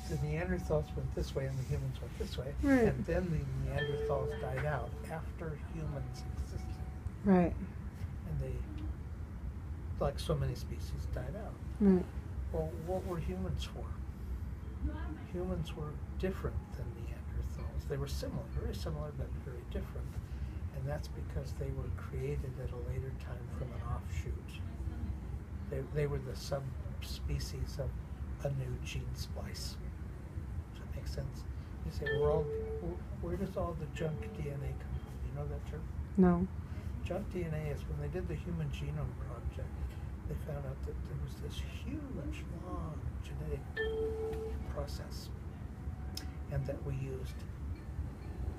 the Neanderthals went this way and the humans went this way. Right. And then the Neanderthals died out after humans existed. Right. And they, like so many species, died out. Right. Well, what were humans for? Humans were different than Neanderthals. They were similar, very similar, but very different. And that's because they were created at a later time from an offshoot. They were the subspecies of a new gene splice. Does that make sense? You say, where does all the junk DNA come from? Do you know that term? No. Junk DNA is when they did the Human Genome Project, they found out that there was this huge, long genetic process, and that we used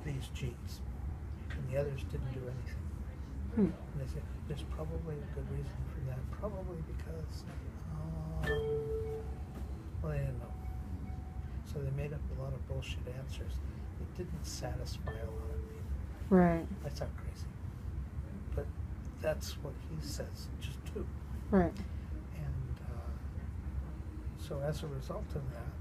these genes, and the others didn't do anything. And they said, there's probably a good reason for that, probably because, well, they didn't know. So they made up a lot of bullshit answers that didn't satisfy a lot of people. Right. I sound crazy. But that's what he says, just two. Right. And so as a result of that,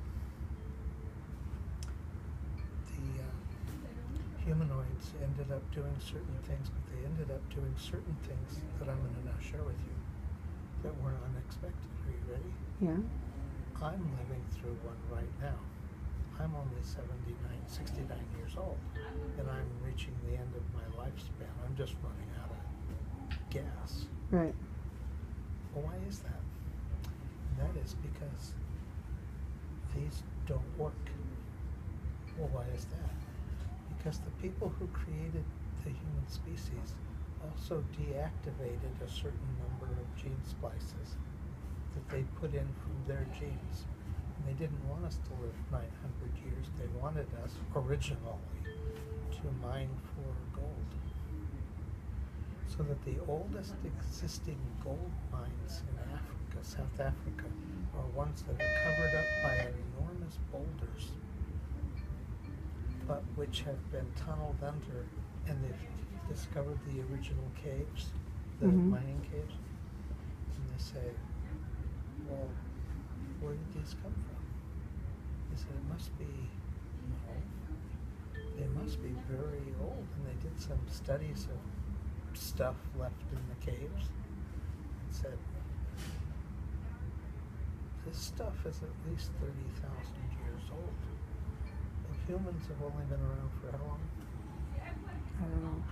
the humanoids ended up doing certain things, but they ended up doing certain things that I'm going to now share with you that were unexpected. Are you ready? Yeah. I'm living through one right now. I'm only 69 years old, and I'm reaching the end of my lifespan. I'm just running out of gas. Right. Well, why is that? And that is because these don't work. Well, why is that? Because the people who created the human species also deactivated a certain number of gene splices that they put in from their genes. And they didn't want us to live 900 years. They wanted us originally to mine for gold. So that the oldest existing gold mines in Africa, South Africa, are ones that are covered up by enormous boulders, but which have been tunneled under, and they've discovered the original caves, the mining caves. And they say, well, where did these come from? They said, it must be, they must be very old. And they did some studies of stuff left in the caves and said, this stuff is at least 30,000 years old. Well, humans have only been around for how long? I don't know.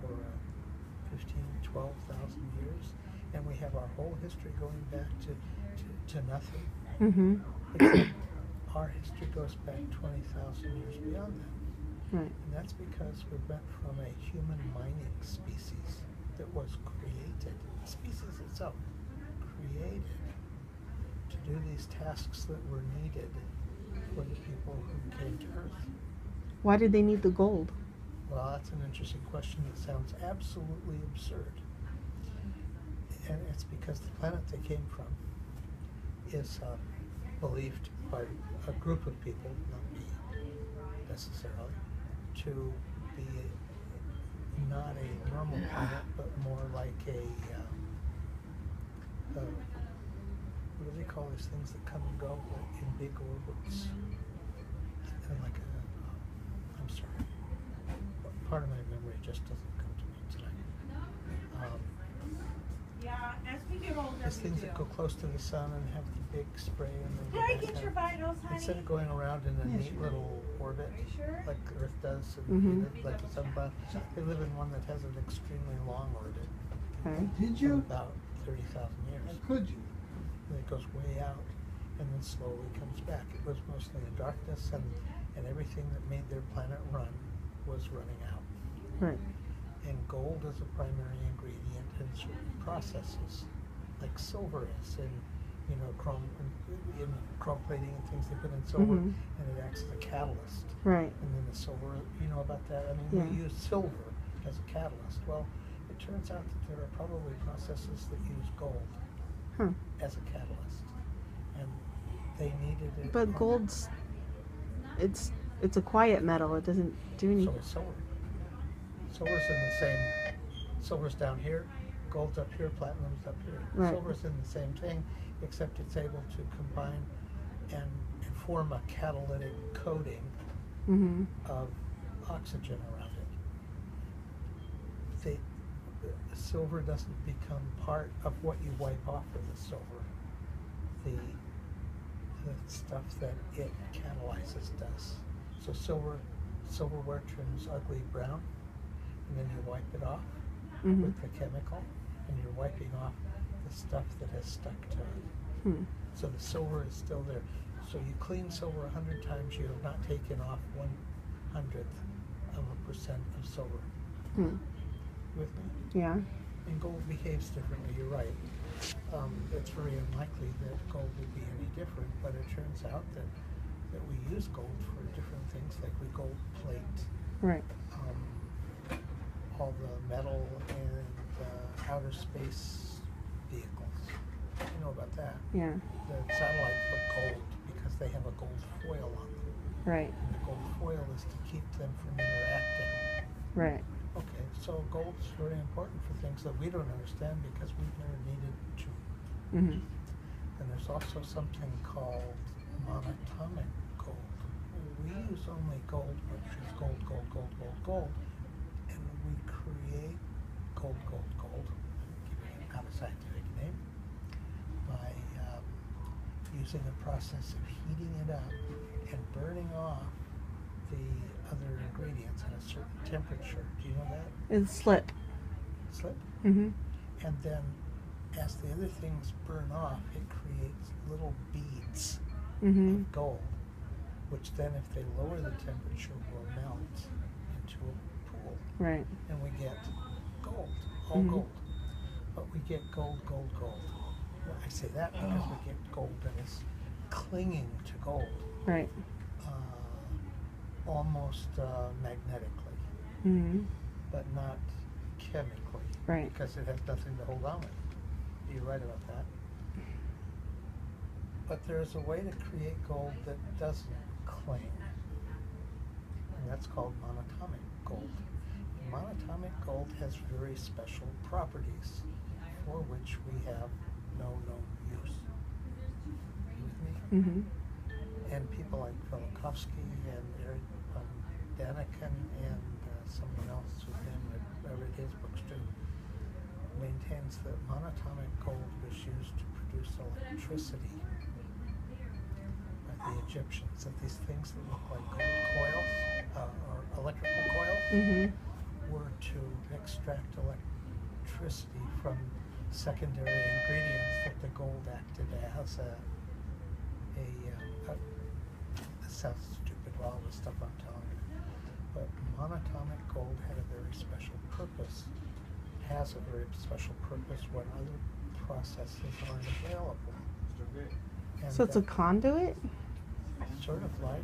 For 15, 12,000 years. And we have our whole history going back to nothing. Mm-hmm. Except our history goes back 20,000 years beyond that. Right. And that's because we went from a human mining species that was created, the species itself, created to do these tasks that were needed for the people who came to Earth. Why did they need the gold? Well, that's an interesting question that sounds absolutely absurd. And it's because the planet they came from is believed by a group of people, not me necessarily, to be not a normal planet, but more like a, what do they call these things that come and go in big orbits? And like a, I'm sorry, part of my memory just doesn't come to me tonight. Yeah, as we get older, These things we that do. go close to the sun and have the big spray and then Did I get your vitals, honey? instead of going around in a neat little orbit Are you sure? like Earth does, and like the sun, they live in one that has an extremely long orbit. Okay. Did of you? About 30,000 years. How could you? And it goes way out and then slowly comes back. It was mostly in darkness, and everything that made their planet run was running out. Right. And gold is a primary ingredient in certain processes, like silver is in, chrome plating and things. They put in silver, and it acts as a catalyst. Right. And then the silver, you know about that? I mean, Yeah. we use silver as a catalyst. Well, it turns out that there are probably processes that use gold as a catalyst, and they needed it. But gold's, it's a quiet metal. It doesn't do So anything. is silver. Silver's in the same. Silver's down here, gold's up here, platinum's up here. Right. Silver's in the same thing, except it's able to combine and form a catalytic coating Mm-hmm. of oxygen around it. The silver doesn't become part of what you wipe off of the silver. The stuff that it catalyzes does. So silverware turns ugly brown, and then you wipe it off Mm-hmm. with the chemical, and you're wiping off the stuff that has stuck to it. Hmm. So the silver is still there. So you clean silver 100 times, you have not taken off 1/100th of a percent of silver. Hmm. With me? Yeah. And gold behaves differently, you're right. It's very unlikely that gold would be any different, but it turns out that we use gold for different things, like we gold plate Right. all the metal and outer space vehicles. You know about that. Yeah. The satellites look gold because they have a gold foil on them. Right. And the gold foil is to keep them from interacting. Right. Okay, so gold's very important for things that we don't understand because we've never needed to. Mm-hmm. And there's also something called monatomic gold. We use only gold, which is gold, gold, gold, gold, gold. And we create gold, gold, gold, giving it not a scientific name, by using a process of heating it up and burning off the other ingredients at a certain temperature. Do you know that? It's slip. Slip? Mm-hmm. And then as the other things burn off, it creates little beads Mm-hmm. of gold, which then if they lower the temperature will melt into a pool. Right. And we get gold, all Mhm. gold. But we get gold, gold, gold. Well, I say that because we get gold that is clinging to gold, Right. almost magnetically, Mm-hmm. but not chemically, Right. because it has nothing to hold on with. You're right about that. But there's a way to create gold that doesn't cling, and that's called monatomic gold. Monatomic gold has very special properties for which we have no known use. You with me? Mm-hmm. And people like Velikovsky and Eric Daniken and someone else whose name I read his books too, maintains that monatomic gold was used to produce electricity by the Egyptians. That these things that look like gold coils or electrical coils Mm-hmm. were to extract electricity from secondary ingredients that the gold acted as this sounds stupid, all the stuff I'm telling you, but monatomic gold had a very special purpose, has a very special purpose when other processes aren't available. And So it's a conduit? sort of like